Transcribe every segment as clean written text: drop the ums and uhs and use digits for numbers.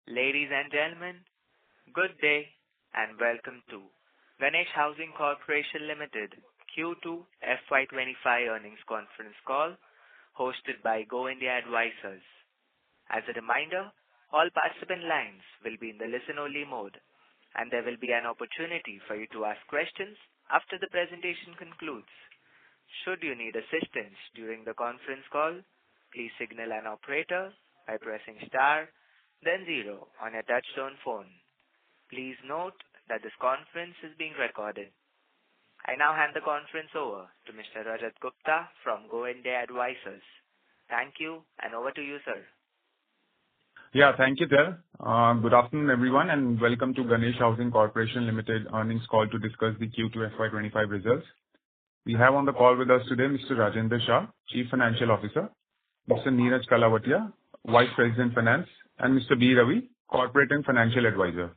Ladies and gentlemen, good day and welcome to Ganesh Housing Corporation Limited Q2 FY’25 earnings conference call hosted by Go India Advisors. As a reminder, all participant lines will be in the listen-only mode and there will be an opportunity for you to ask questions after the presentation concludes. Should you need assistance during the conference call, please signal an operator by pressing star then 0 on your touchtone phone. Please note that this conference is being recorded. I now hand the conference over to Mr. Rajat Gupta from Go India Advisors. Thank you and over to you, sir. Yeah, thank you, there. Good afternoon, everyone, and welcome to Ganesh Housing Corporation Limited earnings call to discuss the Q2 FY’25 results. We have on the call with us today Mr. Rajendra Shah, Chief Financial Officer, Mr. Neeraj Kalavatia, Vice President Finance, and Mr. B. Ravi, Corporate and Financial Advisor.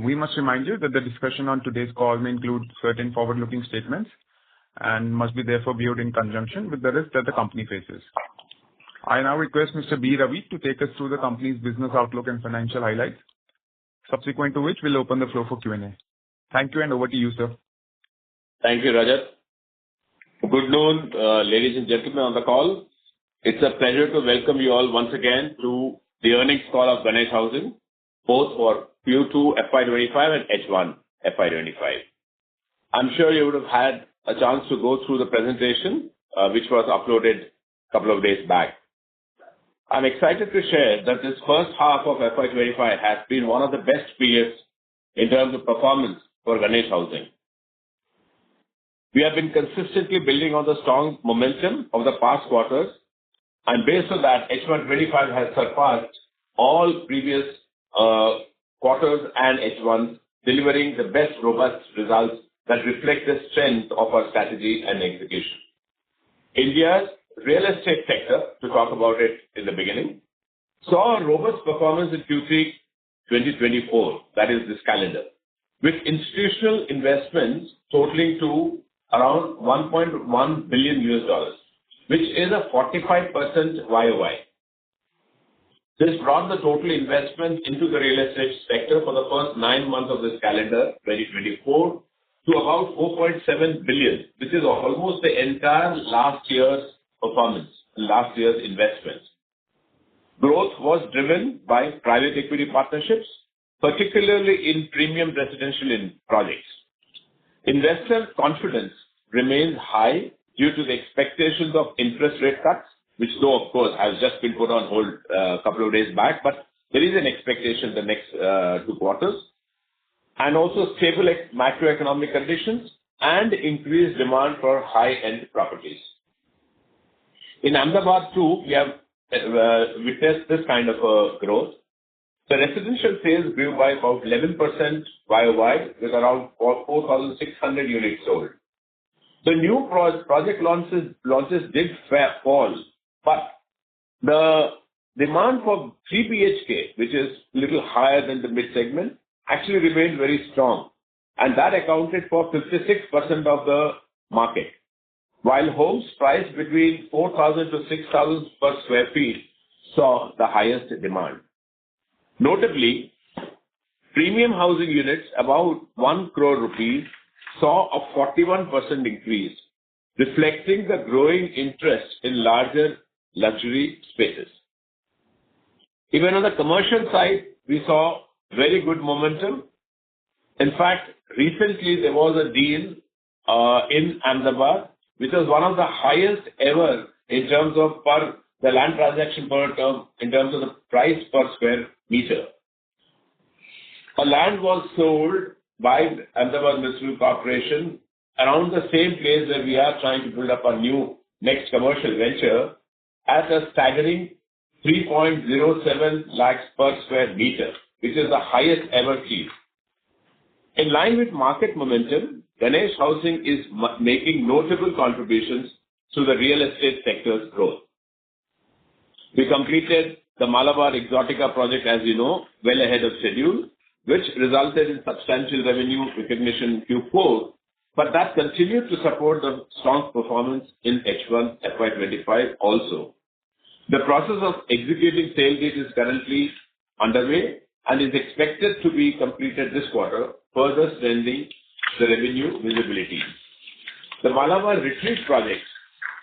We must remind you that the discussion on today's call may include certain forward-looking statements and must be therefore viewed in conjunction with the risk that the company faces. I now request Mr. B. Ravi to take us through the company's business outlook and financial highlights, subsequent to which we'll open the floor for Q&A. Thank you and over to you, sir. Thank you, Rajat. Good noon, ladies and gentlemen on the call. It's a pleasure to welcome you all once again to the earnings call of Ganesh Housing, both for Q2 FY’25 and H1 FY’25. I'm sure you would have had a chance to go through the presentation, which was uploaded a couple of days back. I'm excited to share that this first half of FY’25 has been one of the best periods in terms of performance for Ganesh Housing. We have been consistently building on the strong momentum of the past quarters, and based on that, H1’25 has surpassed all previous quarters and H1s, delivering the best robust results that reflect the strength of our strategy and execution. India's real estate sector, to talk about it in the beginning, saw a robust performance in Q3 2024, that is this calendar, with institutional investments totaling to around $1.1 billion, which is a 45% YOY. This brought the total investment into the real estate sector for the first 9 months of this calendar, 2024, to about 4.7 billion, which is almost the entire last year's performance, last year's investments. Growth was driven by private equity partnerships, particularly in premium residential projects. Investor confidence remains high due to the expectations of interest rate cuts, which though, of course, has just been put on hold a couple of days back, but there is an expectation the next 2 quarters, and also stable macroeconomic conditions and increased demand for high-end properties. In Ahmedabad too, we have witnessed this kind of growth. The residential sales grew by about 11% YOY with around 4,600 units sold. The new project launches did fall, but the demand for 3 BHK, which is a little higher than the mid-segment, actually remained very strong, and that accounted for 56% of the market, while homes priced between 4,000 to 6,000 per square feet saw the highest demand. Notably, premium housing units about 1 crore rupees saw a 41% increase, reflecting the growing interest in larger luxury spaces. Even on the commercial side, we saw very good momentum. In fact, recently there was a deal in Ahmedabad, which was one of the highest ever in terms of the land transaction per term, in terms of the price per square meter. A land was sold by Ahmedabad Municipal Corporation around the same place where we are trying to build up our new next commercial venture at a staggering 3.07 lakhs per square meter, which is the highest ever seen. In line with market momentum, Ganesh Housing is making notable contributions to the real estate sector's growth. We completed the Malabar Exotica project, as you know, well ahead of schedule, which resulted in substantial revenue recognition in Q4, but that continued to support the strong performance in H1 FY’25 also. The process of executing sale deeds is currently underway and is expected to be completed this quarter, further strengthening the revenue visibility. The Malabar Retreat project,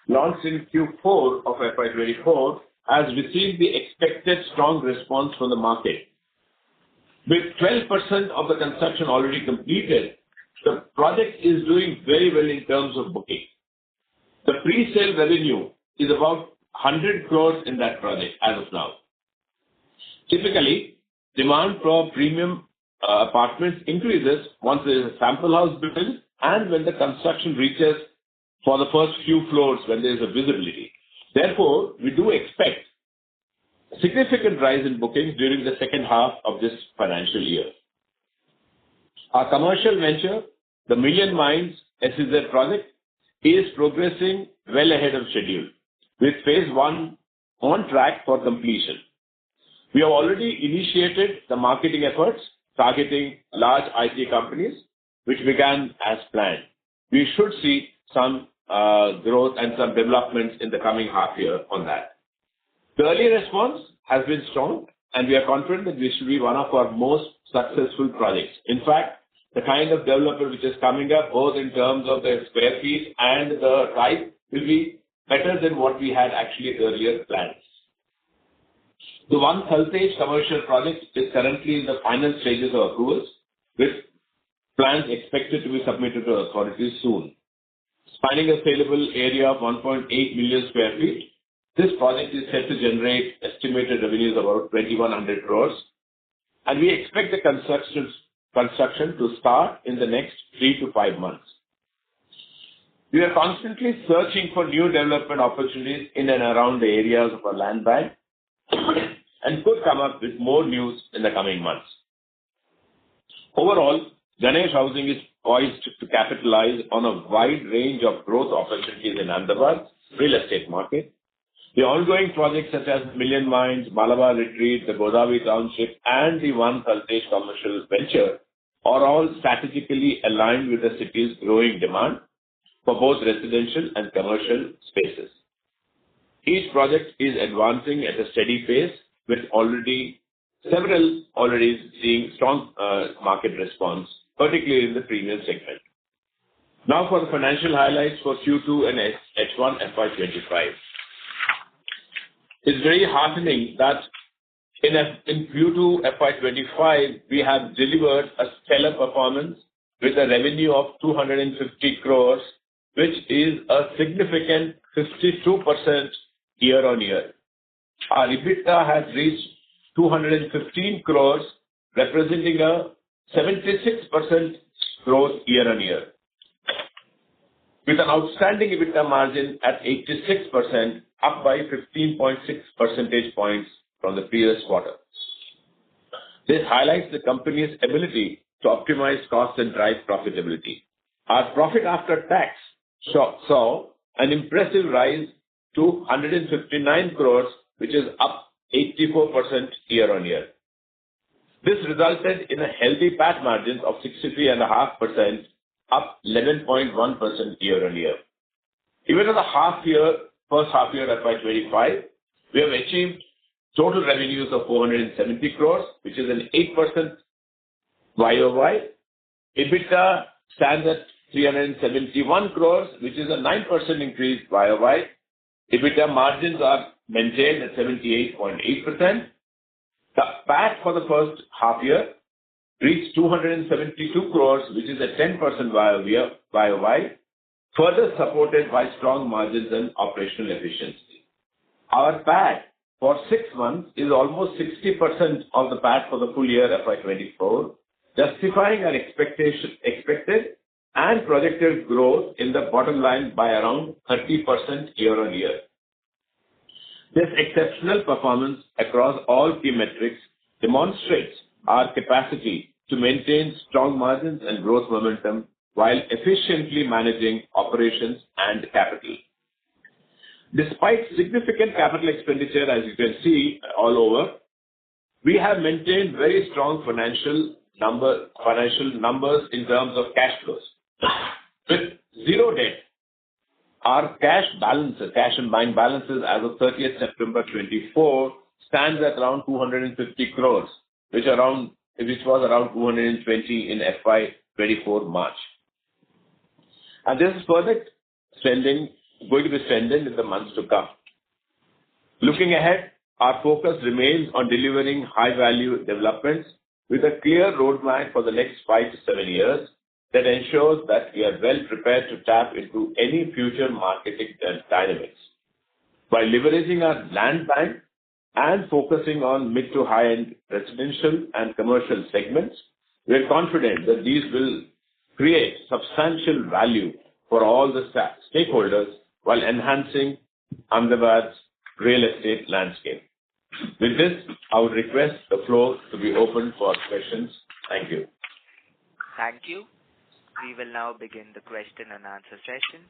launched in Q4 of FY'24, has received the expected strong response from the market. With 12% of the construction already completed, the project is doing very well in terms of booking. The pre-sale revenue is about 100 crores in that project as of now. Typically, demand for premium apartments increases once there is a sample house built and when the construction reaches for the first few floors when there is a visibility. Therefore, we do expect a significant rise in bookings during the second half of this financial year. Our commercial venture, the Million Minds SEZ project, is progressing well ahead of schedule, with phase 1 on track for completion. We have already initiated the marketing efforts targeting large IT companies, which began as planned. We should see some growth and some developments in the coming half year on that. The early response has been strong, and we are confident that this should be one of our most successful projects. In fact, the kind of development which is coming up, both in terms of the square feet and the type, will be better than what we had actually earlier planned. The One Saltage commercial project is currently in the final stages of approvals, with plans expected to be submitted to authorities soon. Spanning a saleable area of 1.8 million square feet, this project is set to generate estimated revenues of about 2,100 crores, and we expect the construction to start in the next 3 to 5 months. We are constantly searching for new development opportunities in and around the areas of our land bank and could come up with more news in the coming months. Overall, Ganesh Housing is poised to capitalize on a wide range of growth opportunities in Ahmedabad's real estate market. The ongoing projects such as Million Minds, Malabar Retreat, the Godavari Township, and the One Saltage commercial venture are all strategically aligned with the city's growing demand for both residential and commercial spaces. Each project is advancing at a steady pace, with several already seeing strong market response, particularly in the premium segment. Now for the financial highlights for Q2 and H1 FY'25. It's very heartening that in Q2 FY'25, we have delivered a stellar performance with a revenue of 250 crores, which is a significant 52% year-on-year. Our EBITDA has reached 215 crores, representing a 76% growth year-on-year, with an outstanding EBITDA margin at 86%, up by 15.6 percentage points from the previous quarter. This highlights the company's ability to optimize costs and drive profitability. Our profit after tax saw an impressive rise to 159 crores, which is up 84% year-on-year. This resulted in a healthy PAT margin of 63.5%, up 11.1% year-on-year. Even in the first half year FY'25, we have achieved total revenues of 470 crores, which is an 8% YOY. EBITDA stands at 371 crores, which is a 9% increase YOY. EBITDA margins are maintained at 78.8%. The PAT for the first half year reached 272 crores, which is a 10% YOY, further supported by strong margins and operational efficiency. Our PAT for 6 months is almost 60% of the PAT for the full year FY'24, justifying our expected and projected growth in the bottom line by around 30% year-on-year. This exceptional performance across all key metrics demonstrates our capacity to maintain strong margins and growth momentum while efficiently managing operations and capital. Despite significant capital expenditure, as you can see all over, we have maintained very strong financial numbers in terms of cash flows. With zero debt, our cash and bank balances as of 30th September 24 stands at around 250 crores, which was around 220 in FY'24 March. And this is further going to be strengthened in the months to come. Looking ahead, our focus remains on delivering high-value developments with a clear roadmap for the next 5 to 7 years that ensures that we are well prepared to tap into any future marketing dynamics. By leveraging our land bank and focusing on mid to high-end residential and commercial segments, we are confident that these will create substantial value for all the stakeholders while enhancing Ahmedabad's real estate landscape. With this, I would request the floor to be open for questions. Thank you. Thank you. We will now begin the question and answer session.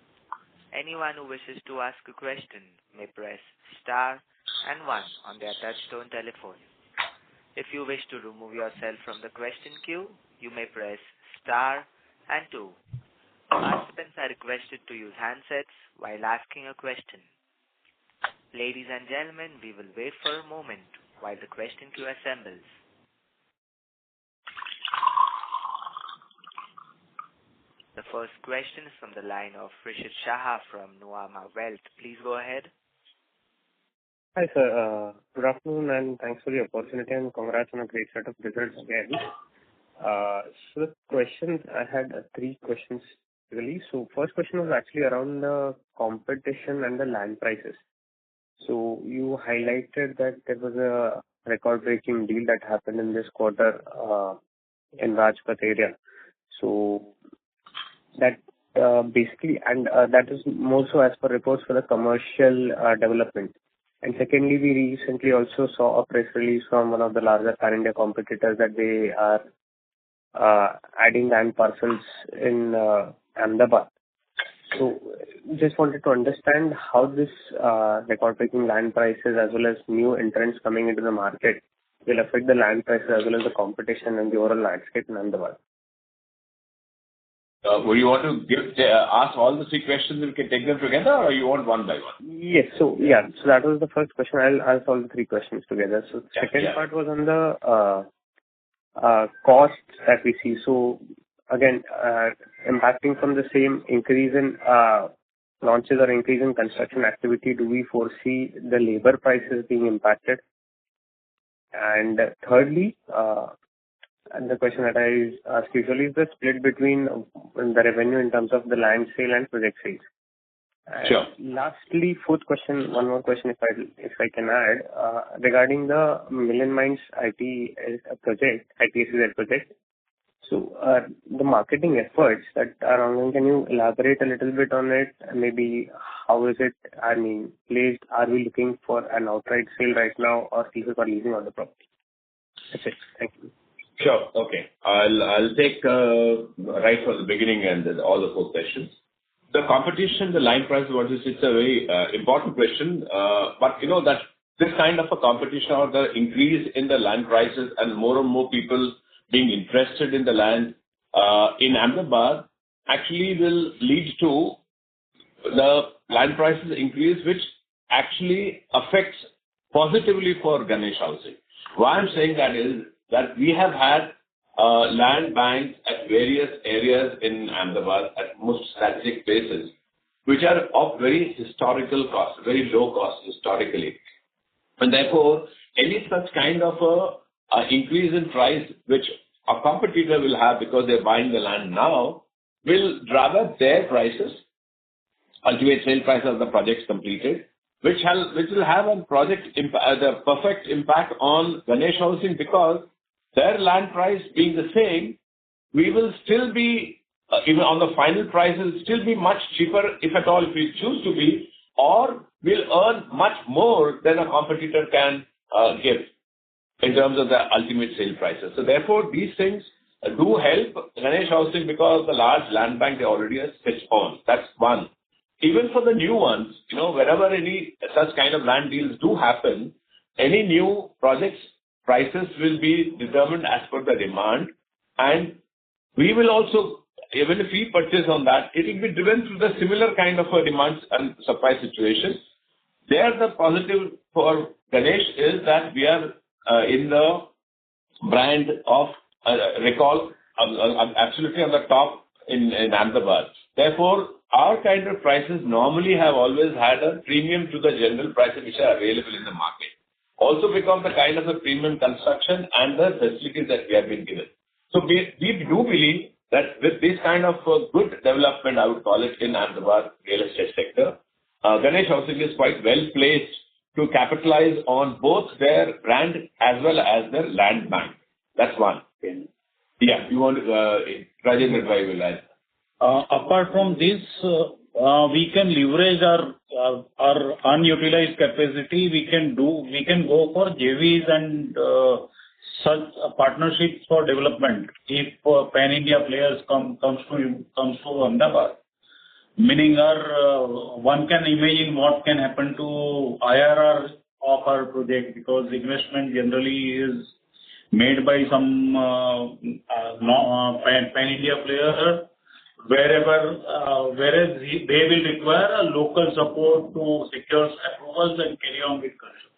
Anyone who wishes to ask a question may press star and 1 on their touchtone telephone. If you wish to remove yourself from the question queue, you may press star and 2. Participants are requested to use handsets while asking a question. Ladies and gentlemen, we will wait for a moment while the question queue assembles. The first question is from the line of Rishit Shah from Nuvama Wealth. Please go ahead. Hi, sir. Good afternoon, and thanks for the opportunity, and congrats on a great set of results again. So the questions, I had 3 questions really. So first question was actually around the competition and the land prices. So you highlighted that there was a record-breaking deal that happened in this quarter in Rajpath area. So that basically, and that is more so as per reports for the commercial development. And secondly, we recently also saw a press release from one of the larger pan-India competitors that they are adding land parcels in Ahmedabad. So just wanted to understand how this record-breaking land prices as well as new entrants coming into the market will affect the land prices as well as the competition and the overall landscape in Ahmedabad. Would you want to ask all the 3 questions and we can take them together, or you want one by one? Yes. So that was the first question. I'll ask all the 3 questions together. So second part was on the costs that we see. So again, impacting from the same increase in launches or increase in construction activity, do we foresee the labor prices being impacted? And thirdly, and the question that I ask usually is the split between the revenue in terms of the land sale and project sales. And sure. Lastly, fourth question, one more question if I can add, regarding the Million Minds ITSZ project. So the marketing efforts that are ongoing, can you elaborate a little bit on it? Maybe how is it, placed? Are we looking for an outright sale right now or people are leasing on the property? That's it. Thank you. Sure. Okay. I'll take right from the beginning and all the 4 questions. The competition, the land price, it's a very important question. But you know that this kind of a competition or the increase in the land prices and more people being interested in the land in Ahmedabad actually will lead to the land prices increase, which actually affects positively for Ganesh Housing. Why I'm saying that is that we have had land banks at various areas in Ahmedabad at most strategic places, which are of very historical cost, very low cost historically. And therefore, any such kind of a increase in price, which a competitor will have because they're buying the land now, will drive up their prices, ultimate sale price of the projects completed, which will have a the perfect impact on Ganesh Housing, because their land price being the same, we will still be, even on the final price, will still be much cheaper, if at all, if we choose to be, or will earn much more than a competitor can give in terms of the ultimate sale prices. So therefore, these things do help Ganesh Housing because the large land bank they already are switched on. That's one. Even for the new ones, wherever any such kind of land deals do happen, any new projects prices will be determined as per the demand, and we will also, even if we purchase on that, it will be driven through the similar kind of a demand and supply situation. There, the positive for Ganesh is that we are in the brand of recall, absolutely on the top in Ahmedabad. Therefore, our kind of prices normally have always had a premium to the general prices which are available in the market. Also because the kind of a premium construction and the facilities that we have been given. So we do believe that with this kind of good development, I would call it, in Ahmedabad real estate sector, Ganesh Housing is quite well placed to capitalize on both their brand as well as their land bank. That's one. Yeah, you want Rajendra Bhai will add. Apart from this, we can leverage our unutilized capacity. We can go for JVs and such partnerships for development. If pan-India players comes to Ahmedabad, meaning one can imagine what can happen to IRR of our project, because investment generally is made by some pan-India player, whereas they will require a local support to secure approvals and carry on with construction.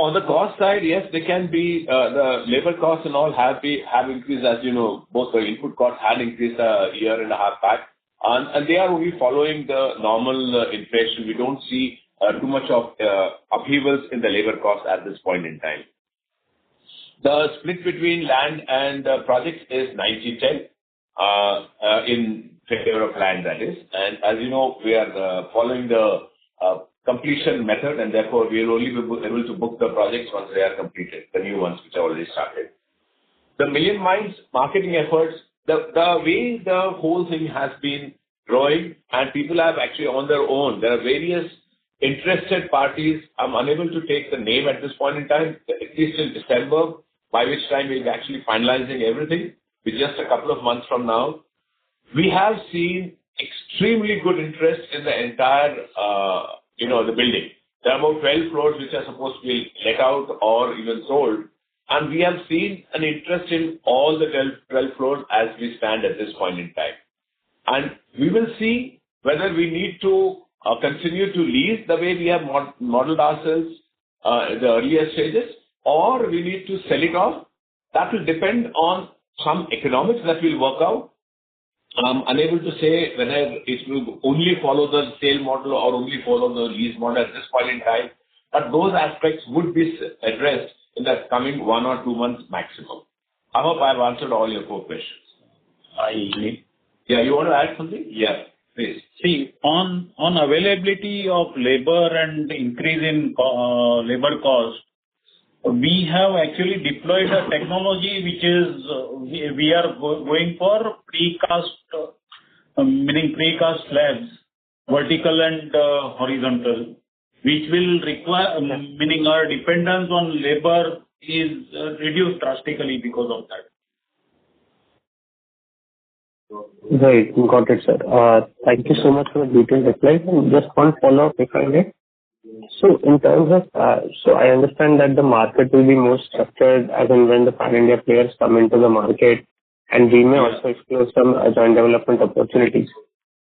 On the cost side, yes, they can be, the labor costs and all have increased, as you know, both the input costs had increased a year and a half back, and they are only following the normal inflation. We don't see too much of upheavals in the labor costs at this point in time. The split between land and projects is 90-10 in favor of land, that is. And as you know, we are following the completion method, and therefore we will only be able to book the projects once they are completed, the new ones which are already started. The Million Minds marketing efforts, the way the whole thing has been growing, and people have actually on their own, there are various interested parties. I'm unable to take the name at this point in time, at least in December, by which time we'll be actually finalizing everything, with just a couple of months from now. We have seen extremely good interest in the entire, the building. There are about 12 floors which are supposed to be let out or even sold. And we have seen an interest in all the 12 floors as we stand at this point in time. And we will see whether we need to continue to lease the way we have modeled ourselves in the earlier stages, or we need to sell it off. That will depend on some economics that will work out. I'm unable to say whether it will only follow the sale model or only follow the lease model at this point in time, but those aspects would be addressed in the coming 1 or 2 months maximum. I hope I've answered all your 4 questions. Yeah, you want to add something? Yeah, please. See, on availability of labor and increase in labor cost, we have actually deployed a technology which is, we are going for precast, meaning precast slabs, vertical and horizontal, which will require, meaning our dependence on labor is reduced drastically because of that. Right. Got it, sir. Thank you so much for the detailed reply. Just one follow-up, if I may. So in terms of, I understand that the market will be more structured as and when the pan-India players come into the market, and we may also explore some joint development opportunities.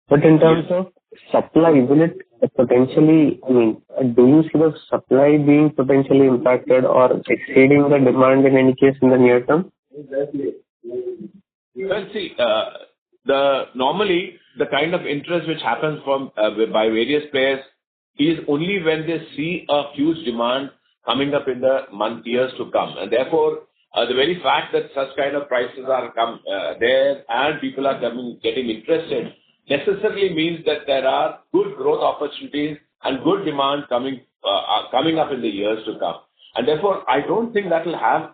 But in terms of supply, will it potentially, do you see the supply being potentially impacted or exceeding the demand in any case in the near term? Well, see, normally the kind of interest which happens from by various players is only when they see a huge demand coming up in the years to come. And therefore, the very fact that such kind of prices are there and people are getting interested necessarily means that there are good growth opportunities and good demand coming up in the years to come. And therefore, I don't think that will have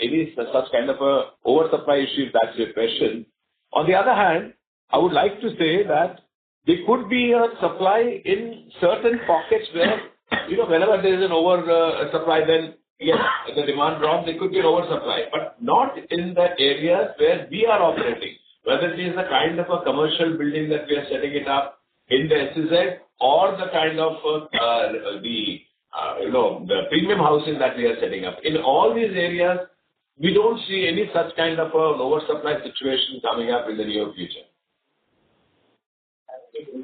any such kind of a oversupply issue, if that's your question. On the other hand, I would like to say that there could be a supply in certain pockets where, whenever there is an oversupply, then yes, the demand drops, there could be an oversupply, but not in the areas where we are operating. Whether it is the kind of a commercial building that we are setting it up in the SEZ or the kind of the premium housing that we are setting up. In all these areas, we don't see any such kind of a oversupply situation coming up in the near future.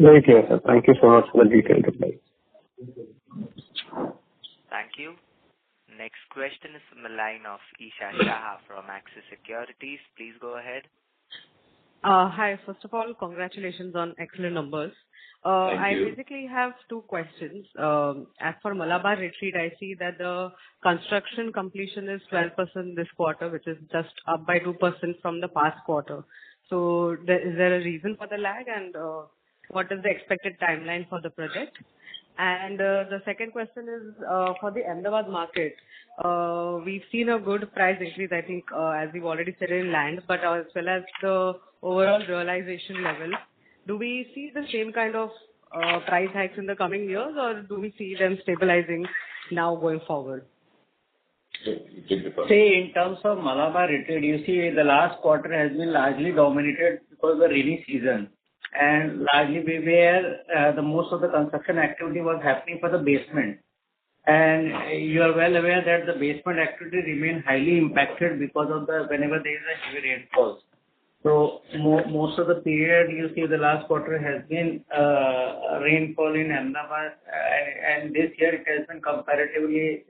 Very clear, sir. Thank you so much for the detailed reply. Thank you. Next question is from the line of Isha Shah from Axis Securities. Please go ahead. Hi. First of all, congratulations on excellent numbers. I basically have two questions. As for Malabar Retreat, I see that the construction completion is 12% this quarter, which is just up by 2% from the past quarter. So is there a reason for the lag, and what is the expected timeline for the project? And the second question is for the Ahmedabad market. We've seen a good price increase, I think, as we've already said, in land, but as well as the overall realization level. Do we see the same kind of price hikes in the coming years, or do we see them stabilizing now going forward? See, in terms of Malabar Retreat, you see the last quarter has been largely dominated because of the rainy season. And largely where the most of the construction activity was happening for the basement. And you are well aware that the basement activity remained highly impacted because of whenever there is a heavy rainfall. So most of the period you see the last quarter has been rainfall in Ahmedabad, and this year it has been comparatively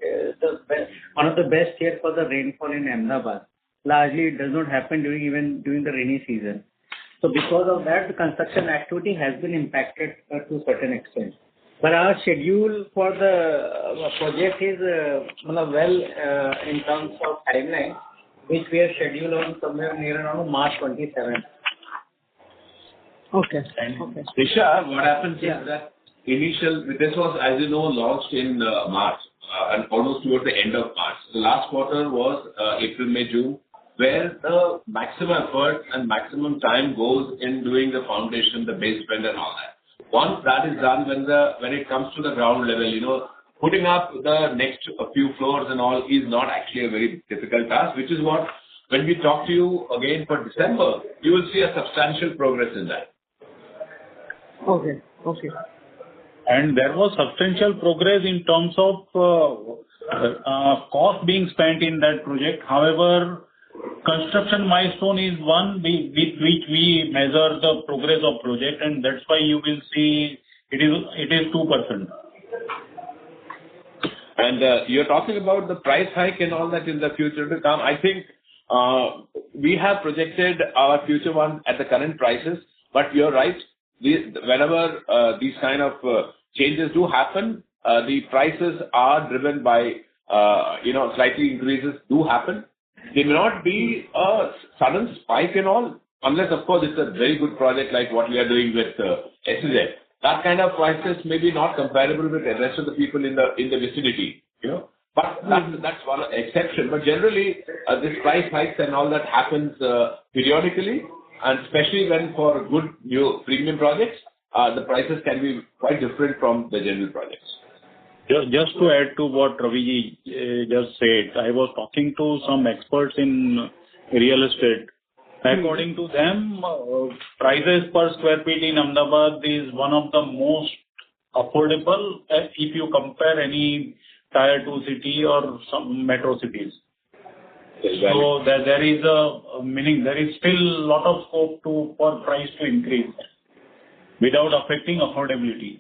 one of the best years for the rainfall in Ahmedabad. Largely it does not happen during the rainy season. So because of that, the construction activity has been impacted to a certain extent. But our schedule for the project is well in terms of timeline, which we are scheduled on somewhere near around March 27th. Okay. And Isha, what happens is that this was, as you know, launched in March and almost towards the end of March. The last quarter was April, May, June, where the maximum effort and maximum time goes in doing the foundation, the basement and all that. Once that is done, when it comes to the ground level, putting up the next few floors and all is not actually a very difficult task, which is what, when we talk to you again for December, you will see a substantial progress in that. Okay. And there was substantial progress in terms of cost being spent in that project. However, construction milestone is one with which we measure the progress of project, and that's why you will see it is 2%. And you're talking about the price hike and all that in the future to come. I think we have projected our future one at the current prices, but you're right. Whenever these kind of changes do happen, the prices are driven by, slightly increases do happen. They may not be a sudden spike and all, unless, of course, it's a very good project like what we are doing with SZ. That kind of prices may be not comparable with the rest of the people in the vicinity, But that's one exception. But generally, this price hikes and all that happens periodically, and especially when for good new premium projects, the prices can be quite different from the general projects. Just to add to what Ravi just said, I was talking to some experts in real estate. According to them, prices per square feet in Ahmedabad is one of the most affordable if you compare any tier 2 city or some metro cities. Exactly. So there is a meaning. There is still a lot of scope for price to increase without affecting affordability.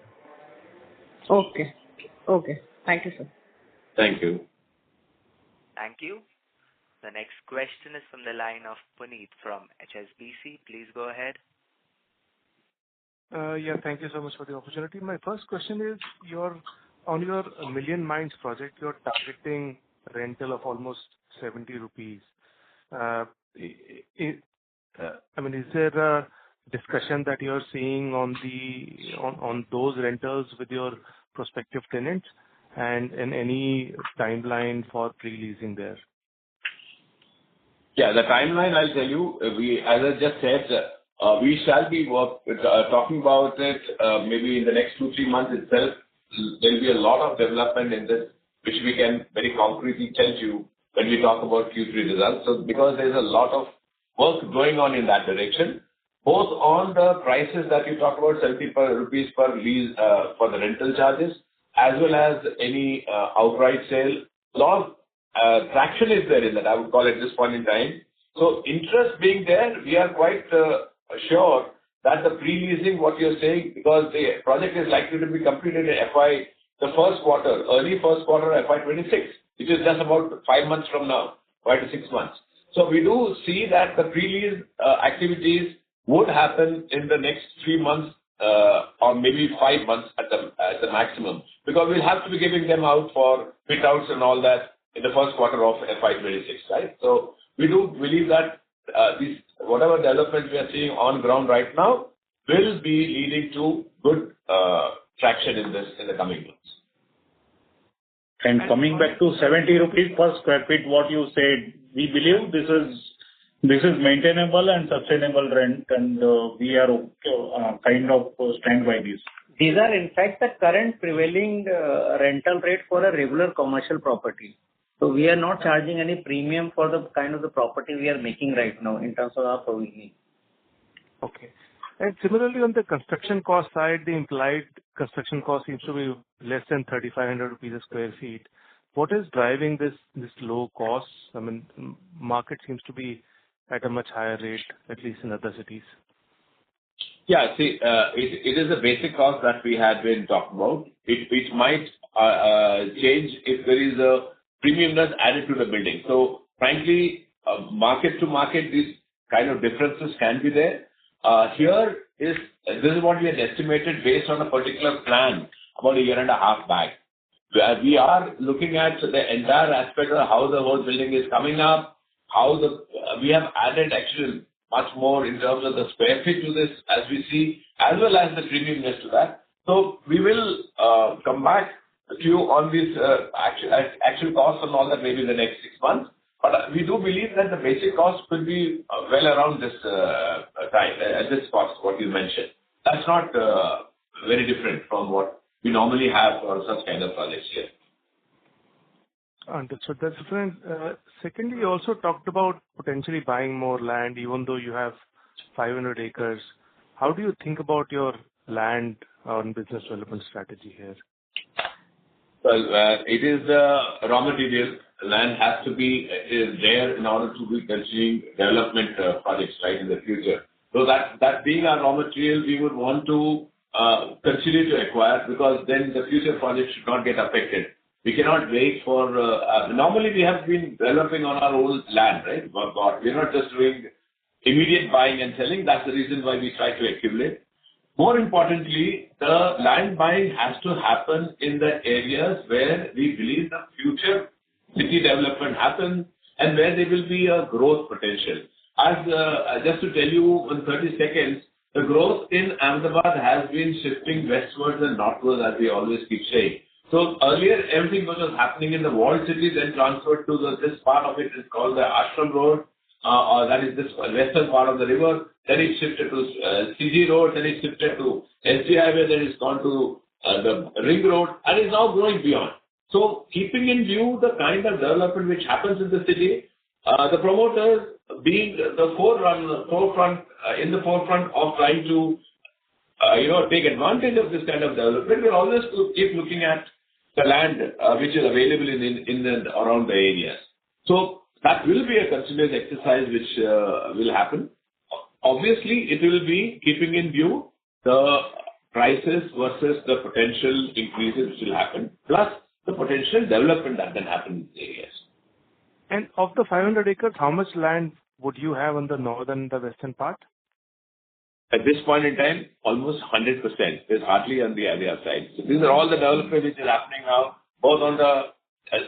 Okay. Thank you, sir. Thank you. Thank you. The next question is from the line of Puneet from HSBC. Please go ahead. Thank you so much for the opportunity. My first question is, on your Million Minds project, you're targeting rental of almost 70 rupees. Is there a discussion that you're seeing on those rentals with your prospective tenants, and any timeline for pre-leasing there? Yeah, the timeline, I'll tell you. As I just said, we shall be talking about it maybe in the next 2-3 months itself. There will be a lot of development in this, which we can very concretely tell you when we talk about Q3 results. So because there's a lot of work going on in that direction, both on the prices that you talk about, 70 rupees per lease for the rental charges, as well as any outright sale. A lot of traction is there in that, I would call at this point in time. So interest being there, we are quite sure that the pre-leasing, what you're saying, because the project is likely to be completed in early first quarter FY'26, which is just about 5 months from now, 5 to 6 months. So we do see that the pre-lease activities would happen in the next 3 months or maybe 5 months at the maximum, because we'll have to be giving them out for fit-outs and all that in the first quarter of FY'26, right? So we do believe that these whatever developments we are seeing on ground right now will be leading to good traction in the coming months. And coming back to 70 rupees per square feet, what you said, we believe this is maintainable and sustainable rent, and we are kind of stand by this. These are in fact the current prevailing rental rate for a regular commercial property. So we are not charging any premium for the kind of the property we are making right now in terms of our provisioning. Okay. And similarly, on the construction cost side, the implied construction cost seems to be less than 3,500 rupees a square feet. What is driving this low cost? I mean, market seems to be at a much higher rate, at least in other cities. Yeah, see, it is a basic cost that we had been talking about. It might change if there is a premiumness added to the building. So, frankly, market to market, these kind of differences can be there. This is what we had estimated based on a particular plan about a year and a half back, where we are looking at the entire aspect of how the whole building is coming up, we have added actually much more in terms of the square feet to this as we see, as well as the premiumness to that. So we will come back to you on this actual costs and all that maybe in the next 6 months. But we do believe that the basic cost will be well around this time, at this cost, what you mentioned. That's not very different from what we normally have for such kind of projects here. Understood. That's different. Secondly, you also talked about potentially buying more land, even though you have 500 acres. How do you think about your land on business development strategy here? Well, it is the raw material. Land has to be there in order to be continuing development projects right in the future. So that being our raw material, we would want to continue to acquire, because then the future projects should not get affected. We cannot wait for. Normally, we have been developing on our own land, right? But we're not just doing immediate buying and selling. That's the reason why we try to accumulate. More importantly, the land buying has to happen in the areas where we believe the future city development happens and where there will be a growth potential. Just to tell you in 30 seconds, the growth in Ahmedabad has been shifting westwards and northwards, as we always keep saying. So earlier, everything was happening in the walled cities and transferred to this part of it is called the Ashram Road, or that is this western part of the river. Then it shifted to CG Road, then it shifted to SG Highway, then it's gone to the Ring Road, and is now growing beyond. So keeping in view the kind of development which happens in the city, the promoters being the forefront of trying to take advantage of this kind of development, we'll always keep looking at the land which is available in and around the areas. So that will be a continuous exercise which will happen. Obviously, it will be keeping in view the prices versus the potential increases which will happen, plus the potential development that can happen in the areas. And of the 500 acres, how much land would you have on the northern and the western part? At this point in time, almost 100%. There's hardly on the other side. So these are all the development which is happening now, both on the,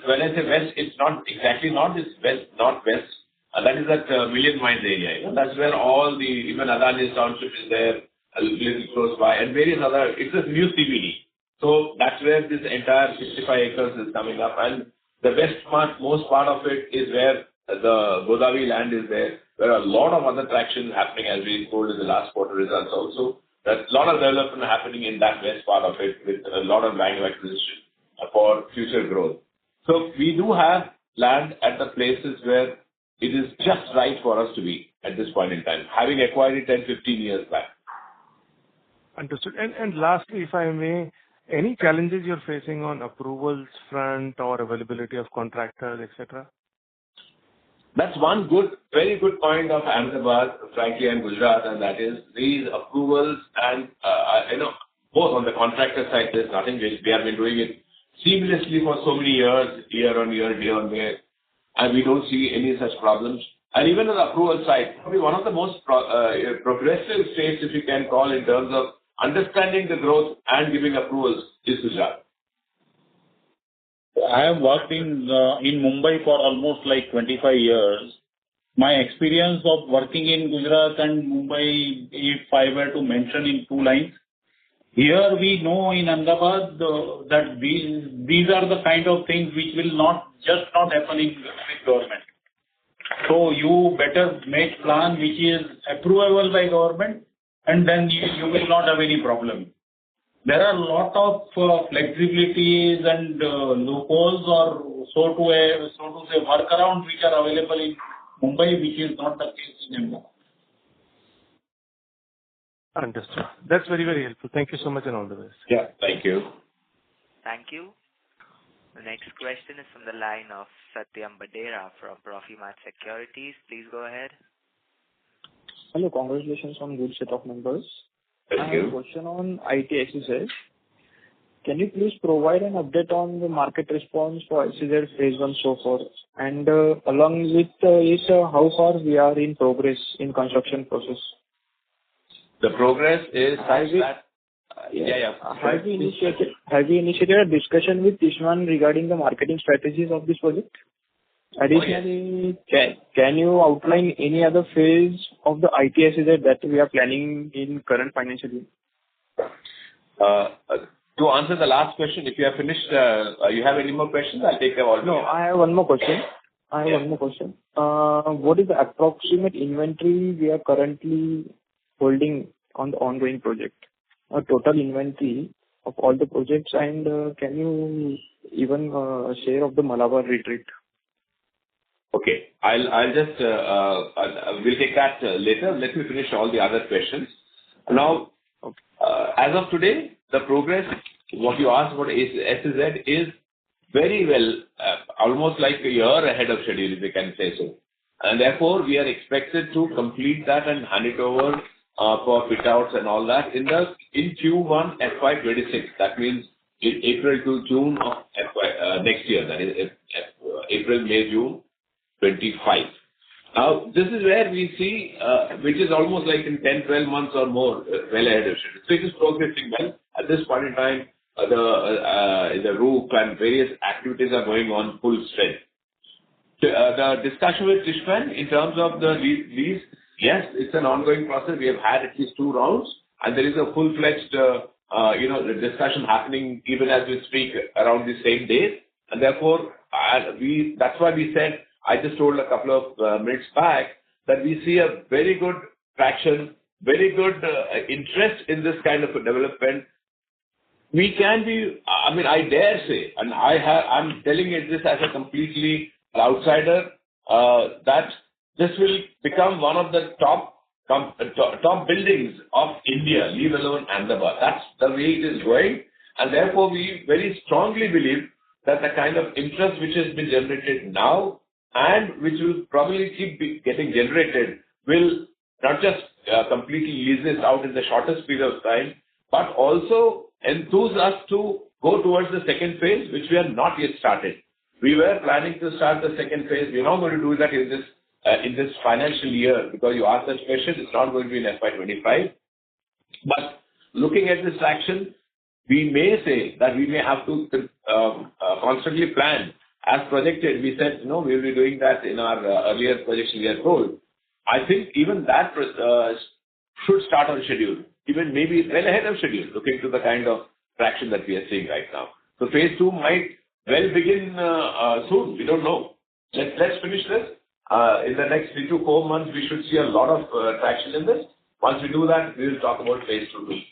when I say west, it's not exactly north, it's west, northwest. That is that Million Mines area. That's where all the, even Adani's township is there, a little close by, and various other, it's a new CBD. So that's where this entire 65 acres is coming up. And the west part, most part of it is where the Godavari land is there. There are a lot of other traction happening, as we told in the last quarter results also. There's a lot of development happening in that west part of it with a lot of land acquisition for future growth. So we do have land at the places where it is just right for us to be at this point in time, having acquired it 10, 15 years back. Understood. And lastly, if I may, any challenges you're facing on approvals front or availability of contractors, etc.? That's one very good point of Ahmedabad, frankly, and Gujarat, and that is these approvals and, both on the contractor side, there's nothing. We have been doing it seamlessly for so many years, year on year, and we don't see any such problems. And even on the approval side, probably one of the most progressive states, if you can call, in terms of understanding the growth and giving approvals is Gujarat. I have worked in Mumbai for almost like 25 years. My experience of working in Gujarat and Mumbai, if I were to mention in 2 lines, here we know in Ahmedabad that these are the kind of things which will not happen in government. So you better make plan which is approvable by government, and then you will not have any problem. There are a lot of flexibilities and loopholes or so to say workarounds which are available in Mumbai, which is not the case in Ahmedabad. Understood. That's very, very helpful. Thank you so much and all the best. Yeah, thank you. Thank you. The next question is from the line of Satyam Badera from Profimat Securities. Please go ahead. Hello, congratulations on good set of numbers. Thank you. I have a question on ITSZ. Can you please provide an update on the market response for SEZ phase 1 so far? And along with it, how far we are in progress in construction process? The progress is such that... Have you initiated a discussion with Ishwan regarding the marketing strategies of this project? Additionally, can you outline any other phase of the ITSZ that we are planning in current financial year? To answer the last question, if you have finished, you have any more questions? I'll take them all. No, I have one more question. What is the approximate inventory we are currently holding on the ongoing project? A total inventory of all the projects, and can you even share of the Malabar retreat? Okay. I'll just we'll take that later. Let me finish all the other questions. Now, as of today, the progress, what you asked about SEZ is very well, almost like a year ahead of schedule, if we can say so. And therefore, we are expected to complete that and hand it over for fit-outs and all that in Q1 FY'26. That means in April to June of next year. That is April, May, June 25. Now, this is where we see, which is almost like in 10, 12 months or more, well ahead of schedule. So it is progressing well. At this point in time, the roof and various activities are going on full strength. The discussion with Ishwan in terms of the lease, yes, it's an ongoing process. We have had at least 2 rounds, and there is a full-fledged, the discussion happening even as we speak around the same day. And therefore, that's why we said, I just told a couple of minutes back that we see a very good traction, very good interest in this kind of a development. We can be, I dare say, and I'm telling it this as a completely outsider, that this will become one of the top buildings of India, leave alone Ahmedabad. That's the way it is going. And therefore, we very strongly believe that the kind of interest which has been generated now and which will probably keep getting generated will not just completely lease this out in the shortest period of time, but also enthuse us to go towards the second phase, which we have not yet started. We were planning to start the second phase. We're not going to do that in this financial year, because you asked that question. It's not going to be in FY'25. But looking at this traction, we may say that we may have to constantly plan. As projected, we said, we'll be doing that in our earlier projection we had told. I think even that should start on schedule, even maybe well ahead of schedule, looking to the kind of traction that we are seeing right now. So phase 2 might well begin soon. We don't know. Let's finish this. In the next 3 to 4 months, we should see a lot of traction in this. Once we do that, we will talk about phase 2.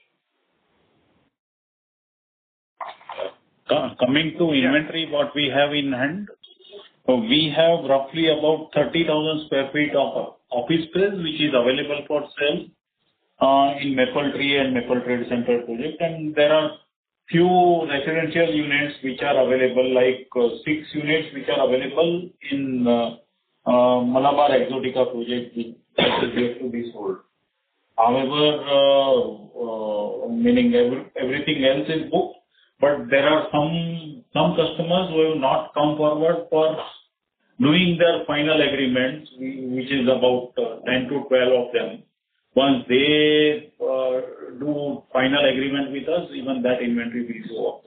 Coming to inventory, what we have in hand, so we have roughly about 30,000 square feet of office space, which is available for sale in Maple Tree and Maple Trade Center project. And there are few residential units which are available, like 6 units which are available in Malabar Exotica project which is yet to be sold. However, meaning everything else is booked, but there are some customers who have not come forward for doing their final agreements, which is about 10 to 12 of them. Once they do final agreement with us, even that inventory will go up.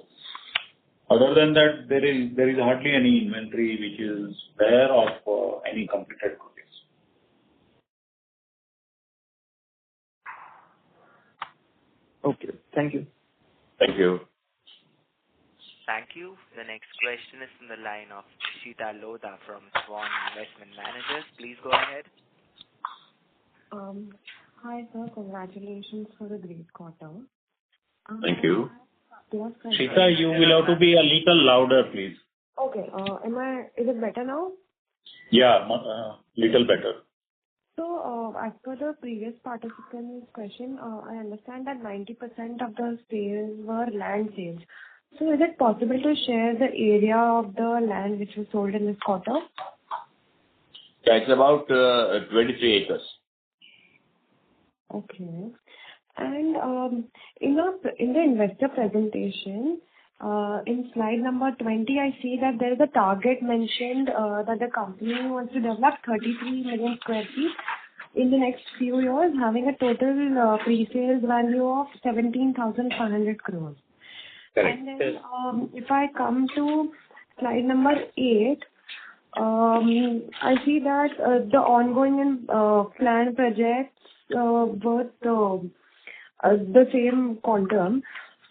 Other than that, there is hardly any inventory which is there of any completed projects. Okay. Thank you. Thank you. Thank you. The next question is from the line of Shita Lodha from Swan Investment Managers. Please go ahead. Hi, sir. Congratulations for the great quarter. Thank you. Shita, you will have to be a little louder, please. Okay. Is it better now? Yeah, little better. So, as per the previous participant's question, I understand that 90% of the sales were land sales. So, is it possible to share the area of the land which was sold in this quarter? Yeah, it's about 23 acres. Okay. And in the investor presentation, in slide number 20, I see that there is a target mentioned that the company wants to develop 33 million square feet in the next few years, having a total pre-sales value of 17,500 crores. Correct. And then if I come to slide number 8, I see that the ongoing and planned projects worth the same quantum.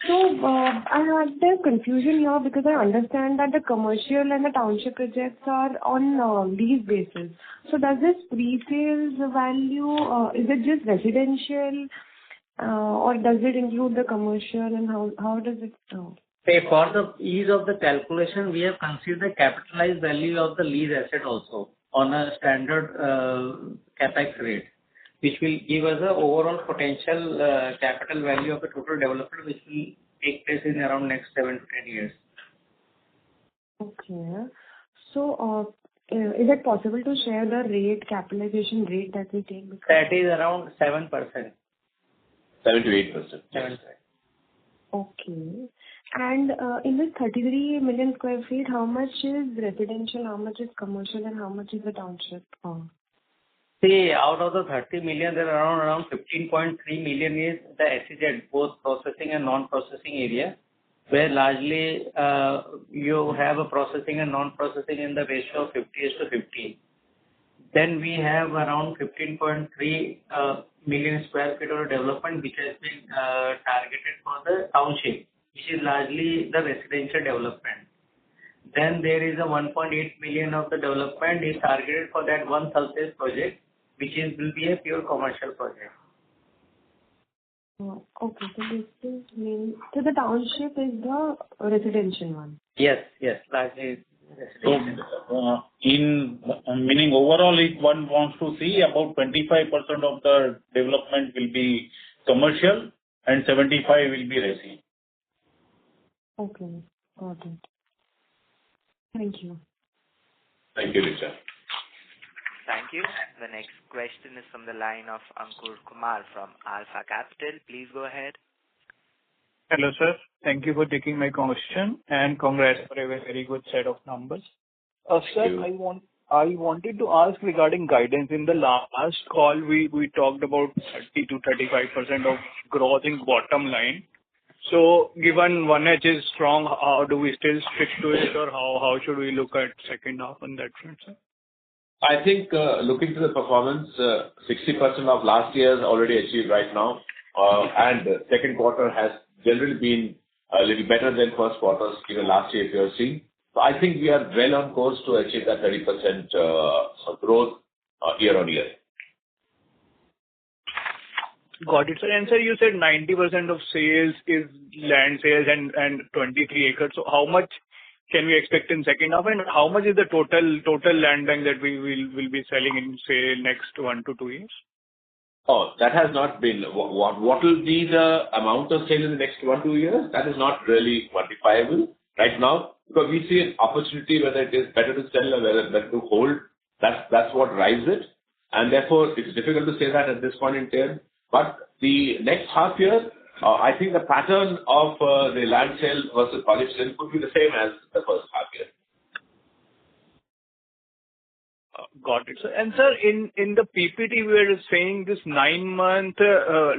So I had the confusion here because I understand that the commercial and the township projects are on lease basis. So does this pre-sales value, is it just residential or does it include the commercial, and how does it? Say, for the ease of the calculation, we have considered the capitalized value of the lease asset also on a standard capex rate, which will give us an overall potential capital value of the total development, which will take place in around next 7 to 10 years. Okay. So, is it possible to share the capitalization rate that we take? That is around 7%. 7 to 8%. 7%. Okay. And in this 33 million square feet, how much is residential, how much is commercial, and how much is the township? See, out of the 30 million, there are around 15.3 million is the SEZ, both processing and non-processing area, where largely you have a processing and non-processing in the ratio of 50:50. Then we have around 15.3 million square feet of development, which has been targeted for the township, which is largely the residential development. Then there is a 1.8 million of the development is targeted for that one substation project, which will be a pure commercial project. Okay, so this is so the township is the residential one. Yes, largely residential. So, meaning overall, if one wants to see, about 25% of the development will be commercial and 75 will be resi. Okay, got it. Thank you. Thank you, Richard. Thank you. The next question is from the line of Ankur Kumar from Alpha Capital. Please go ahead. Hello, sir. Thank you for taking my question, and congrats for a very good set of numbers. Sir, I wanted to ask regarding guidance. In the last call, we talked about 30 to 35% of growth in bottom line. So given 1H is strong, how do we still stick to it, or how should we look at second half on that front, sir? I think looking to the performance, 60% of last year is already achieved right now, and second quarter has generally been a little better than first quarters even last year if you have seen. So I think we are well on course to achieve that 30% growth year on year. Got it, sir. And sir, you said 90% of sales is land sales and 23 acres. So how much can we expect in second half, and how much is the total land bank that we will be selling in, say, next 1 to 2 years? Oh, that has not been. What will be the amount of sale in the next 1 to 2 years? That is not really quantifiable right now, because we see an opportunity whether it is better to sell or whether better to hold. That's what drives it. And therefore, it's difficult to say that at this point in time. But the next half year, I think the pattern of the land sale versus project sale could be the same as the first half year. Got it, sir. And sir, in the PPT, we were saying this 9-month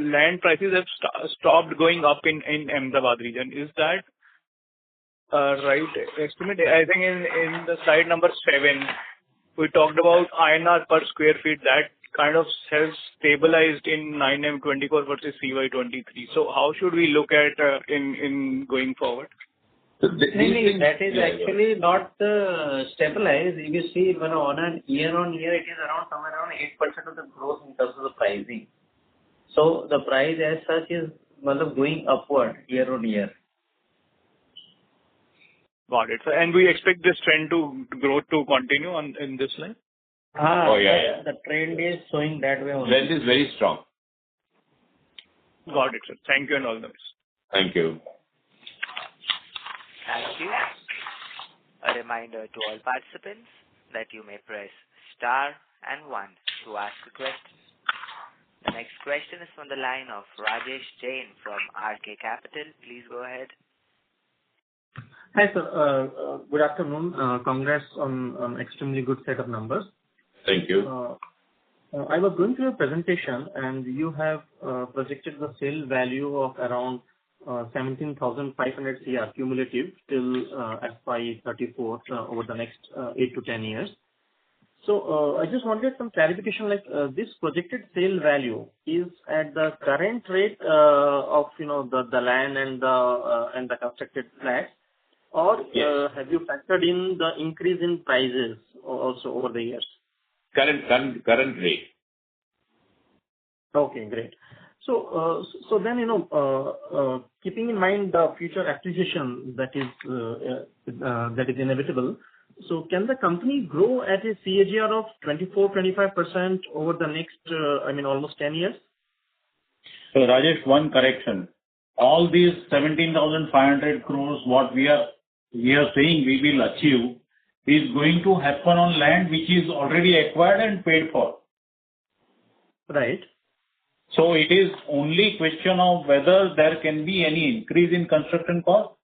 land prices have stopped going up in Ahmedabad region. Is that right estimate? I think in the slide number 7, we talked about INR per square feet that kind of has stabilized in 9M24 versus CY23. So how should we look at in going forward? That is actually not stabilized. If you see, on a year-on-year, it is around somewhere around 8% of the growth in terms of the pricing. So the price as such is going upward year-on-year. Got it. So, and we expect this trend to grow to continue in this line? The trend is showing that way only. Trend is very strong. Got it, sir. Thank you and all the best. Thank you. Thank you. A reminder to all participants that you may press star and 1 to ask a question. The next question is from the line of Rajesh Jain from RK Capital. Please go ahead. Hi, sir. Good afternoon. Congrats on extremely good set of numbers. Thank you. I was going through your presentation, and you have projected the sale value of around 17,500 CR cumulative till FY'34 over the next 8 to 10 years. So I just wanted some clarification, like this projected sale value is at the current rate of the land and the constructed flats, or have you factored in the increase in prices also over the years? Current rate. Okay, great. So then, keeping in mind the future acquisition that is inevitable, so can the company grow at a CAGR of 24-25% over the next, almost 10 years? So Rajesh, one correction. All these 17,500 crores, what we are saying we will achieve, is going to happen on land which is already acquired and paid for. Right. So it is only question of whether there can be any increase in construction cost.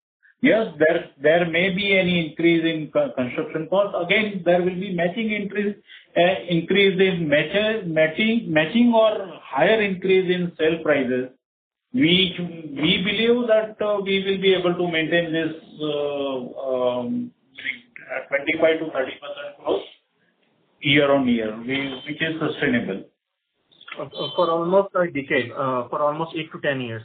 Yes, there may be any increase in construction cost. Again, there will be matching increase in matching or higher increase in sale prices. We believe that we will be able to maintain this 25 to 30% growth year on year, which is sustainable. For almost a decade, for almost 8 to 10 years.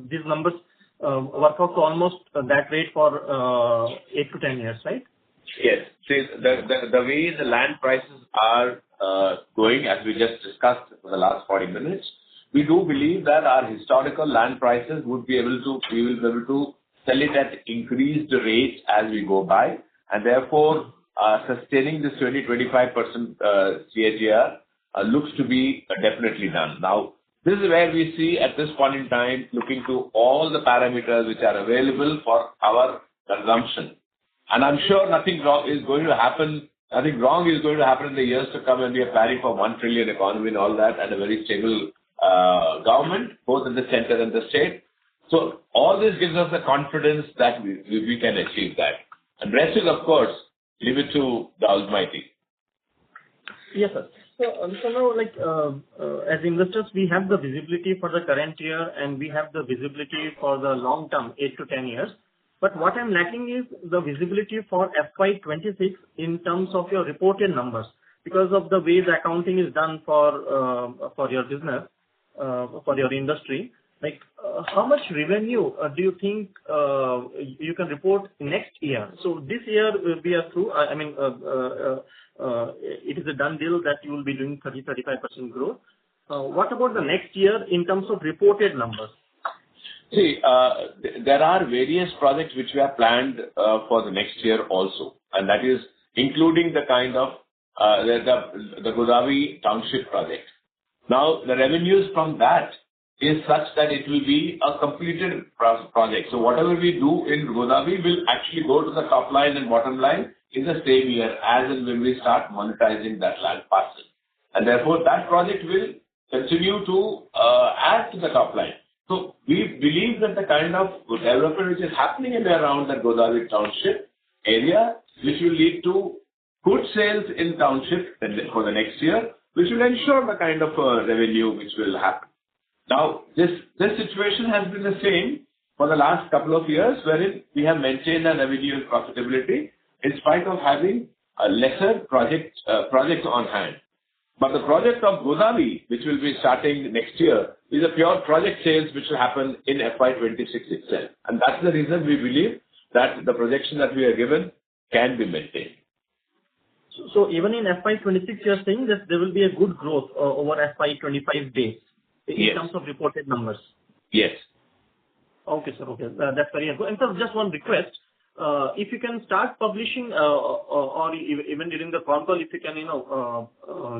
These numbers work out to almost that rate for 8 to 10 years, right? Yes. See, the way the land prices are going, as we just discussed for the last 40 minutes, we do believe that our historical land prices we will be able to sell it at increased rates as we go by, and therefore sustaining this 20-25% CAGR looks to be definitely done. Now, this is where we see at this point in time, looking to all the parameters which are available for our consumption. And I'm sure nothing wrong is going to happen in the years to come, when we are planning for 1 trillion economy and all that, and a very stable government, both in the center and the state. So all this gives us the confidence that we can achieve that. And rest is, of course, leave it to the Almighty. Yes, sir. So now, as investors, we have the visibility for the current year, and we have the visibility for the long term, 8 to 10 years. But what I'm lacking is the visibility for FY'26 in terms of your reported numbers, because of the way the accounting is done for your business, for your industry. Like, how much revenue do you think you can report next year? So this year we are through. It is a done deal that you will be doing 30-35% growth. What about the next year in terms of reported numbers? See, there are various projects which we have planned for the next year also, and that is including the kind of the Godavari Township project. Now, the revenues from that is such that it will be a completed project. So whatever we do in Godavari will actually go to the top line and bottom line in the same year as and when we start monetizing that land parcel. And therefore, that project will continue to add to the top line. So we believe that the kind of development which is happening in and around the Godavari township area, which will lead to good sales in township for the next year, which will ensure the kind of revenue which will happen. Now, this situation has been the same for the last couple of years, wherein we have maintained our revenue and profitability in spite of having a lesser projects on hand. But the project of Godavari, which will be starting next year, is a pure project sales which will happen in FY'26 itself. And that's the reason we believe that the projection that we are given can be maintained. So even in FY'26, you are saying that there will be a good growth over FY'25 days in terms of reported numbers? Yes. Okay, sir. Okay. That's very helpful. And sir, just one request. If you can start publishing or even during the call, if you can,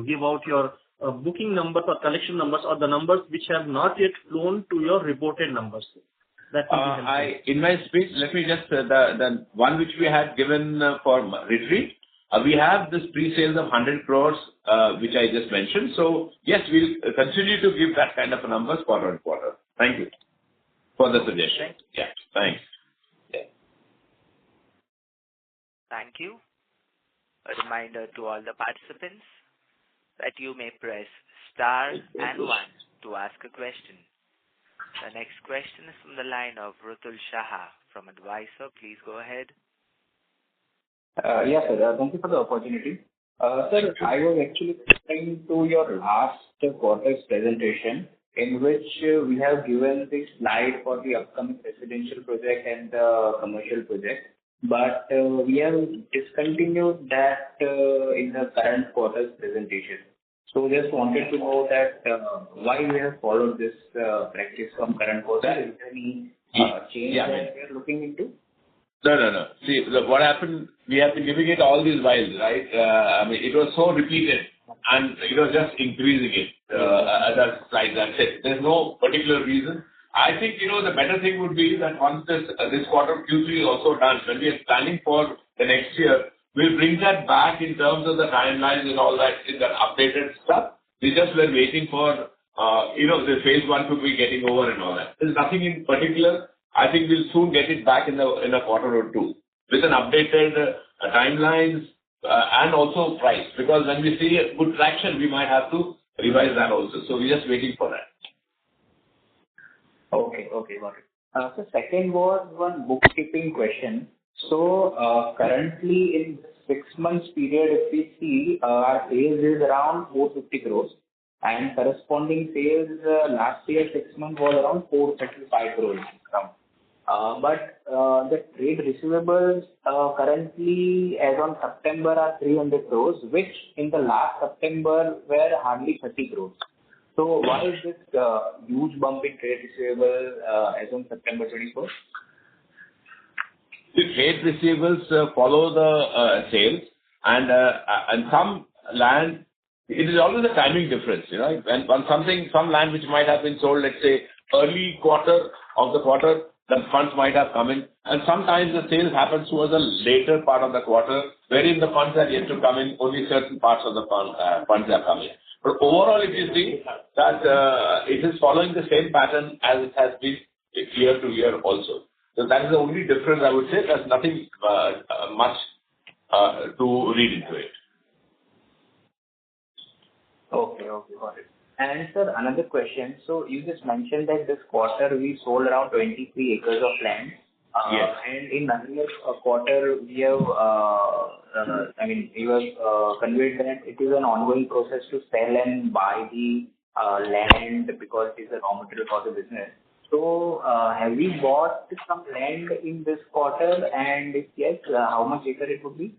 give out your booking numbers or collection numbers or the numbers which have not yet flown to your reported numbers. That will be helpful. In my speech, let me just, the one which we had given for retreat, we have this pre-sales of 100 crores, which I just mentioned. So yes, we'll continue to give that kind of numbers quarter on quarter. Thank you for the suggestion. Yeah, thanks. Thank you. A reminder to all the participants that you may press star and 1 to ask a question. The next question is from the line of Rutul Shah from Advisor. Please go ahead. Yes, sir. Thank you for the opportunity. Sir, I was actually listening to your last quarter's presentation in which we have given the slide for the upcoming residential project and the commercial project. But we have discontinued that in the current quarter's presentation. So just wanted to know that why we have followed this practice from current quarter. Is there any change that we are looking into? No. See, what happened, we have been giving it all these whiles, right? It was so repeated and it was just increasing it as a slide. That's it. There's no particular reason. I think, the better thing would be that once this quarter Q3 is also done, when we are planning for the next year, we'll bring that back in terms of the timelines and all that in the updated stuff. We just were waiting for, the phase 1 to be getting over and all that. There's nothing in particular. I think we'll soon get it back in a quarter or two with an updated timelines and also price. Because when we see a good traction, we might have to revise that also. So we're just waiting for that. Okay, got it. So second was one bookkeeping question. So currently in 6 months period, if we see our sales is around 450 crores and corresponding sales last year 6 months was around 435 crores. But the trade receivables currently as on September are 300 crores, which in the last September were hardly 30 crores. So why is this huge bump in trade receivable as on September 24th? The trade receivables follow the sales and some land, it is always a timing difference, And on some land which might have been sold, let's say, early quarter of the quarter, the funds might have come in. And sometimes the sales happens towards the later part of the quarter, wherein the funds are yet to come in, only certain parts of the funds are coming. But overall, if you see that it is following the same pattern as it has been year to year also. So that is the only difference I would say. There's nothing much to read into it. Okay, got it. And sir, another question. So you just mentioned that this quarter we sold around 23 acres of land. Yes. And in earlier quarter, we have, you have conveyed that it is an ongoing process to sell and buy the land because it is a raw material for the business. So have we bought some land in this quarter? And if yes, how much acre it would be?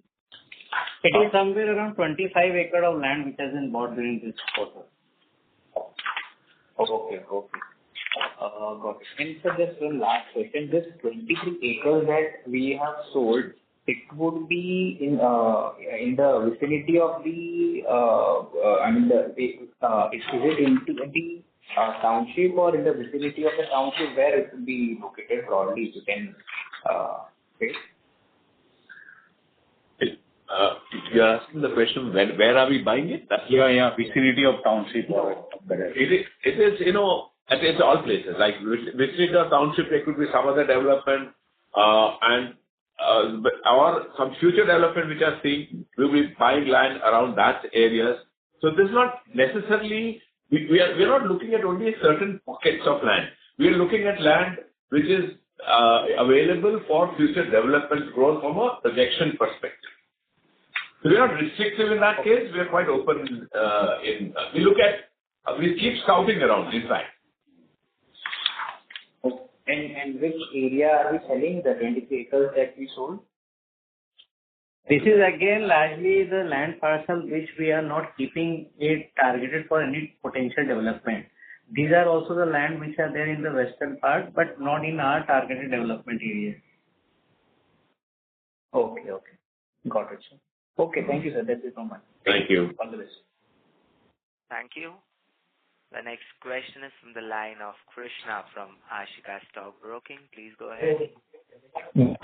It is somewhere around 25 acres of land which has been bought during this quarter. Okay. Got it. And sir, just one last question. This 23 acres that we have sold, it would be in the vicinity of the, is it in the township or in the vicinity of the township where it would be located broadly, if you can say? You're asking the question, where are we buying it? Vicinity of township or It is, it's all places. Like vicinity of township, there could be some other development, or some future development which are seeing, we'll be buying land around that areas. So this is not necessarily, we're not looking at only certain pockets of land. We are looking at land which is available for future development growth from a projection perspective. So we are not restrictive in that case. We are quite open we keep scouting around, in fact. And which area are we selling the 23 acres that we sold? This is again largely the land parcel which we are not keeping it targeted for any potential development. These are also the land which are there in the western part, but not in our targeted development area. Okay. Got it, sir. Okay, thank you, sir. That's it from my side. Thank you. All the best. Thank you. The next question is from the line of Krishna from Ashika Stock Broking. Please go ahead.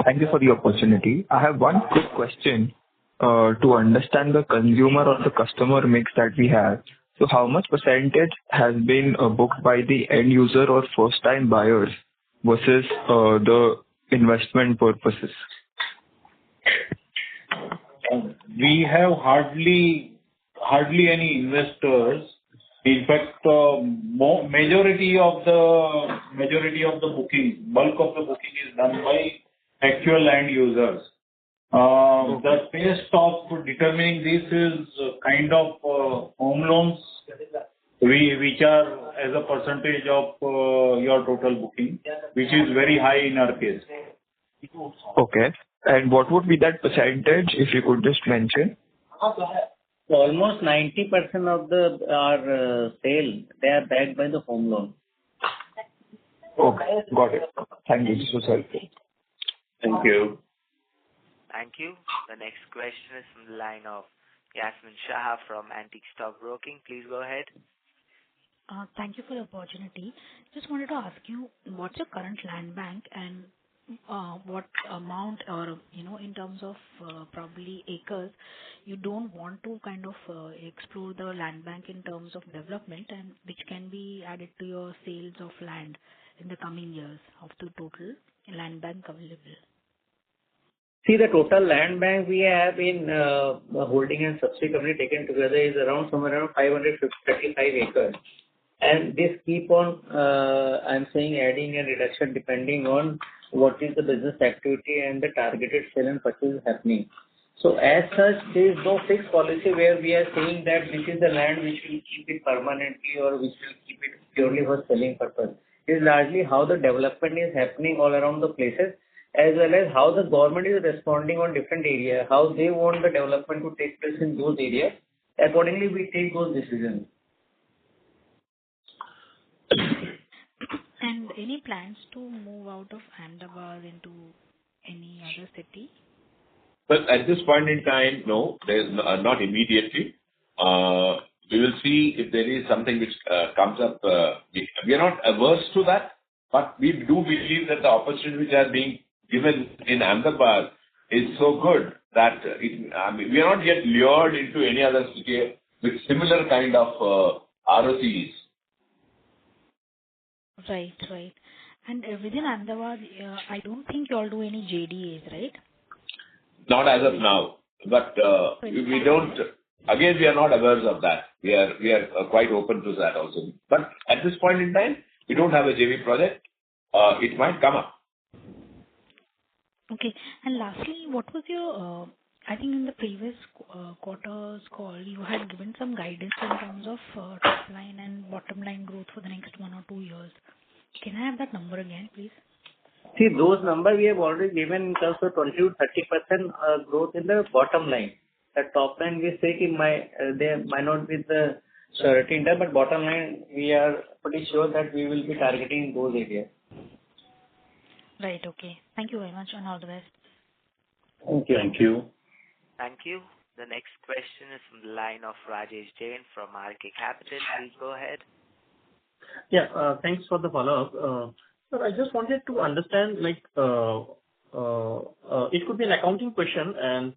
Thank you for the opportunity. I have one quick question to understand the consumer or the customer mix that we have. So how much percentage has been booked by the end user or first-time buyers versus the investment purposes? We have hardly any investors. In fact, majority of the booking, bulk of the booking is done by actual end users. The taste of determining this is kind of home loans, which are as a percentage of your total booking, which is very high in our case. Okay. And what would be that percentage, if you could just mention? Almost 90% of our sale, they are backed by the home loan. Okay, got it. Thank you. This was helpful. Thank you. Thank you. The next question is from the line of Yasmin Shah from Antique Stock Broking. Please go ahead. Thank you for the opportunity. Just wanted to ask you, what's your current land bank and what amount or, in terms of probably acres, you don't want to kind of explore the land bank in terms of development and which can be added to your sales of land in the coming years of the total land bank available? See, the total land bank we have in holding and subsequently taken together is around somewhere around 535 acres. And this keep on, I'm saying, adding and reduction depending on what is the business activity and the targeted sale and purchase happening. So as such, there is no fixed policy where we are saying that this is the land which will keep it permanently or which will keep it purely for selling purpose. It is largely how the development is happening all around the places, as well as how the government is responding on different areas, how they want the development to take place in those areas. Accordingly, we take those decisions. And any plans to move out of Ahmedabad into any other city? Well, at this point in time, no, there's not immediately. We will see if there is something which comes up. We are not averse to that, but we do believe that the opportunity which are being given in Ahmedabad is so good that we are not yet lured into any other city with similar kind of ROCs. Right. And within Ahmedabad, I don't think you all do any JDAs, right? Not as of now, but we don't. Again, we are not averse of that. We are quite open to that also. But at this point in time, we don't have a JV project. It might come up. Okay. And lastly, what was your, I think in the previous quarter's call, you had given some guidance in terms of top line and bottom line growth for the next 1 or 2 years. Can I have that number again, please? See, those numbers we have already given in terms of 20 to 30% growth in the bottom line. The top line we say they might not be the surety in there, but bottom line we are pretty sure that we will be targeting those areas. Right, okay. Thank you very much and all the best. Thank you. Thank you. Thank you. The next question is from the line of Rajesh Jain from RK Capital. Please go ahead. Yeah, thanks for the follow-up. Sir, I just wanted to understand, It could be an accounting question, and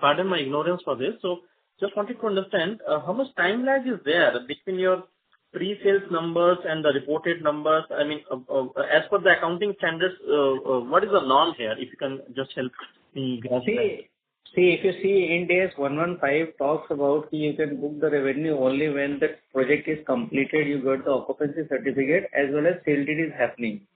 pardon my ignorance for this. So just wanted to understand how much time lag is there between your pre-sales numbers and the reported numbers. I mean, as per the accounting standards, what is the norm here? If you can just help me grasp that. See, if you see Ind AS 115 talks about you can book the revenue only when the project is completed, you got the occupancy certificate as well as sale deed is happening.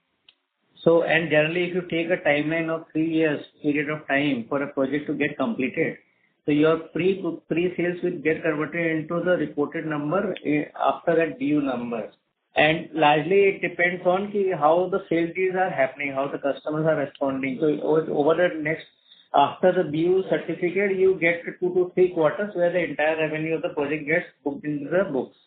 So, and generally if you take a timeline of 3 years period of time for a project to get completed, so your pre-sales will get converted into the reported number after that BU number. And largely it depends on how the sales deeds are happening, how the customers are responding. So over the next, after the BU certificate, you get 2 to 3 quarters where the entire revenue of the project gets booked into the books.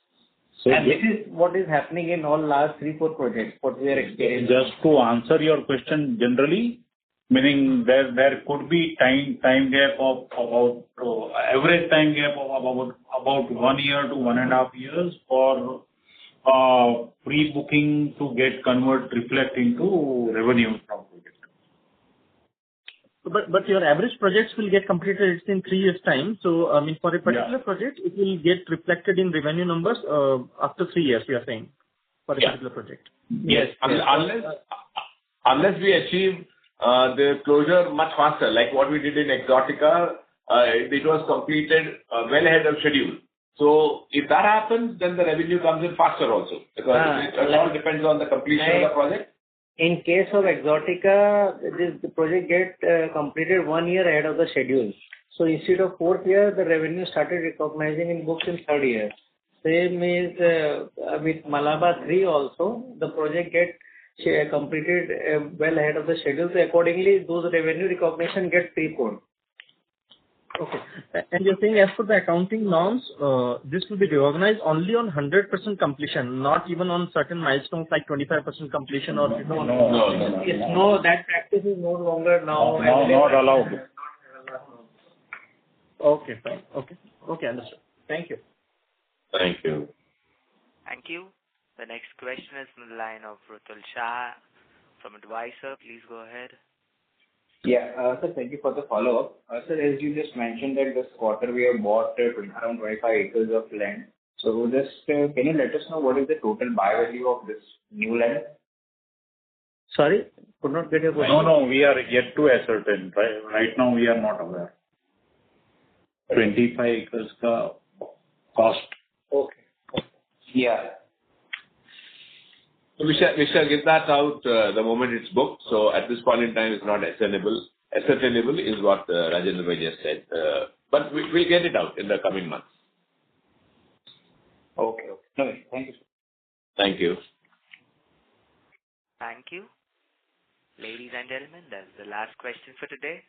So and this is what is happening in all last 3-4 projects, what we are experiencing. Just to answer your question generally, meaning there could be time gap of about average time gap of about 1 year to 1.5 years for pre-booking to get reflect into revenue from project. But your average projects will get completed in 3 years' time. So, I mean, for a particular project, it will get reflected in revenue numbers after 3 years, you are saying, for a particular project. Yes. Unless we achieve the closure much faster, like what we did in Exotica, it was completed well ahead of schedule. So if that happens, then the revenue comes in faster also, because it all depends on the completion of the project. In case of Exotica, the project get completed 1 year ahead of the schedule. So instead of 4th year, the revenue started recognizing in books in 3rd year. Same is with Malabar 3 also, the project get completed well ahead of the schedule. So accordingly, those revenue recognition get preponed. Okay. And you're saying as per the accounting norms, this will be recognized only on 100% completion, not even on certain milestones like 25% completion or... No, that practice is no longer now. Not allowed. Okay, fine. Okay, understood. Thank you. Thank you. Thank you. The next question is from the line of Rutul Shah from Advisor. Please go ahead. Yeah, sir, thank you for the follow-up. Sir, as you just mentioned that this quarter we have bought around 25 acres of land. So just can you let us know what is the total buy value of this new land? Sorry, could not get your question. No, we are yet to ascertain. Right now we are not aware. 25 acres cost. Okay. Yeah. So we shall get that out the moment it's booked. So at this point in time, it's not ascertainable. Ascertainable is what Rajendra Bhai just said. But we'll get it out in the coming months. Okay. No, thank you, sir. Thank you. Thank you. Ladies and gentlemen, that's the last question for today.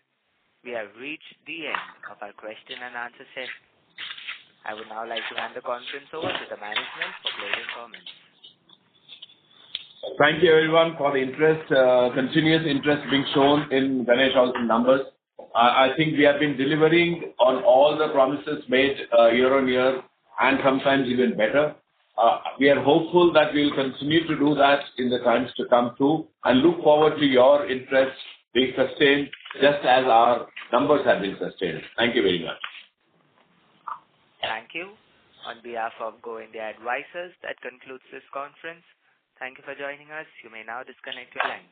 We have reached the end of our question and answer session. I would now like to hand the conference over to the management for closing comments. Thank you everyone for the interest, continuous interest being shown in Ganesh Housing numbers. I think we have been delivering on all the promises made year on year and sometimes even better. We are hopeful that we will continue to do that in the times to come too, and look forward to your interest being sustained just as our numbers have been sustained. Thank you very much. Thank you. On behalf of Go India Advisors, that concludes this conference. Thank you for joining us. You may now disconnect your lines.